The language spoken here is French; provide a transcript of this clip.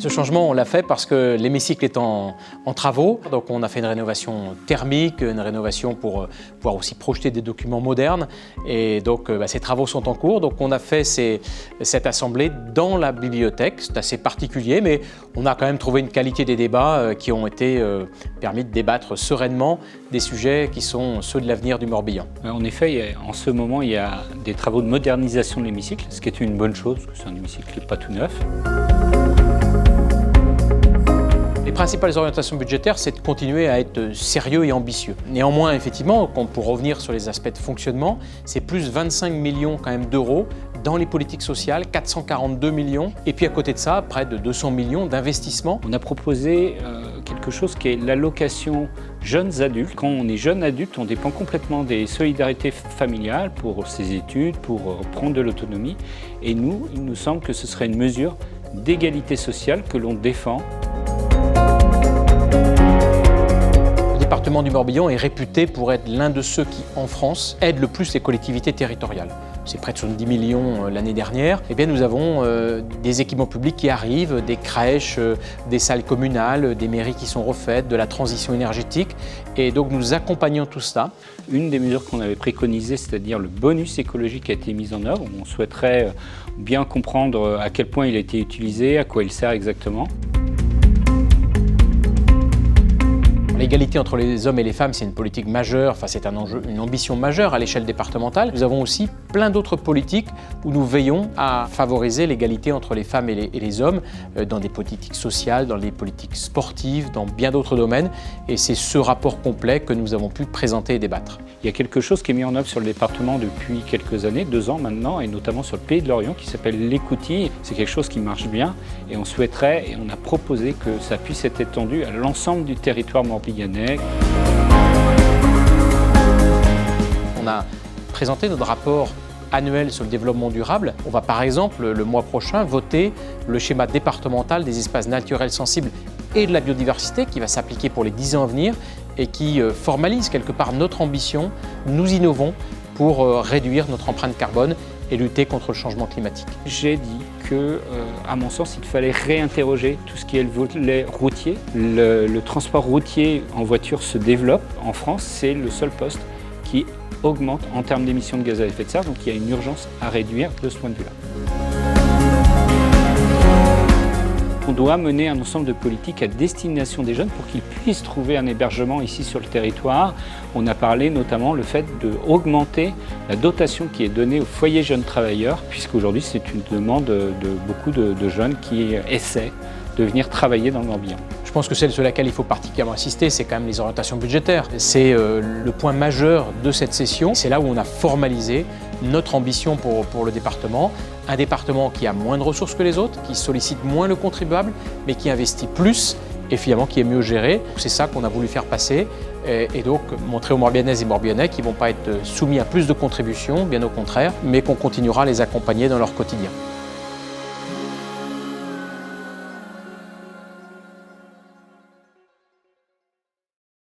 Ce changement, on l'a fait parce que l'hémicycle est en travaux. Donc on a fait une rénovation thermique, une rénovation pour pouvoir aussi projeter des documents modernes. Et donc ces travaux sont en cours. Donc on a fait cette assemblée dans la bibliothèque. C'est assez particulier, mais on a quand même trouvé une qualité des débats qui ont été permis de débattre sereinement des sujets qui sont ceux de l'avenir du Morbihan. En effet, en ce moment, il y a des travaux de modernisation de l'hémicycle, ce qui est une bonne chose, parce que c'est un hémicycle qui n'est pas tout neuf. Les principales orientations budgétaires, c'est de continuer à être sérieux et ambitieux. Néanmoins, effectivement, pour revenir sur les aspects de fonctionnement, c'est plus 25 millions quand même d'euros dans les politiques sociales, 442 millions. Et puis à côté de ça, près de 200 millions d'investissements. On a proposé quelque chose qui est l'allocation jeunes adultes. Quand on est jeune adulte, on dépend complètement des solidarités familiales pour ses études, pour prendre de l'autonomie. Et nous, il nous semble que ce serait une mesure d'égalité sociale que l'on défend. Le département du Morbihan est réputé pour être l'un de ceux qui, en France, aident le plus les collectivités territoriales. C'est près de 70 millions l'année dernière. Eh bien, nous avons des équipements publics qui arrivent, des crèches, des salles communales, des mairies qui sont refaites, de la transition énergétique. Et donc, nous accompagnons tout cela. Une des mesures qu'on avait préconisées, c'est-à-dire le bonus écologique, a été mise en œuvre. On souhaiterait bien comprendre à quel point il a été utilisé, à quoi il sert exactement. L'égalité entre les hommes et les femmes, c'est une politique majeure, c'est un enjeu, une ambition majeure à l'échelle départementale. Nous avons aussi plein d'autres politiques où nous veillons à favoriser l'égalité entre les femmes et les hommes dans des politiques sociales, dans des politiques sportives, dans bien d'autres domaines. Et c'est ce rapport complet que nous avons pu présenter et débattre. Il y a quelque chose qui est mis en œuvre sur le département depuis quelques années, 2 ans maintenant, et notamment sur le Pays de Lorient, qui s'appelle l'écoutille. C'est quelque chose qui marche bien et on souhaiterait, et on a proposé que ça puisse être étendu à l'ensemble du territoire morbihanais. On a présenté notre rapport annuel sur le développement durable. On va par exemple, le mois prochain, voter le schéma départemental des espaces naturels sensibles et de la biodiversité qui va s'appliquer pour les 10 ans à venir et qui formalise quelque part notre ambition. Nous innovons pour réduire notre empreinte carbone et lutter contre le changement climatique. J'ai dit que, à mon sens, il fallait réinterroger tout ce qui est le volet routier. Le transport routier en voiture se développe. En France, c'est le seul poste qui augmente en termes d'émissions de gaz à effet de serre, donc il y a une urgence à réduire de ce point de vue-là. On doit mener un ensemble de politiques à destination des jeunes pour qu'ils puissent trouver un hébergement ici sur le territoire. On a parlé notamment le fait d'augmenter la dotation qui est donnée aux foyers jeunes travailleurs, puisqu'aujourd'hui c'est une demande de beaucoup de jeunes qui essaient de venir travailler dans le Morbihan. Je pense que celle sur laquelle il faut particulièrement insister, c'est quand même les orientations budgétaires. C'est le point majeur de cette session. C'est là où on a formalisé notre ambition pour le département. Un département qui a moins de ressources que les autres, qui sollicite moins le contribuable, mais qui investit plus et finalement qui est mieux géré. C'est ça qu'on a voulu faire passer et donc montrer aux Morbihanaises et Morbihanais qu'ils ne vont pas être soumis à plus de contributions, bien au contraire, mais qu'on continuera à les accompagner dans leur quotidien.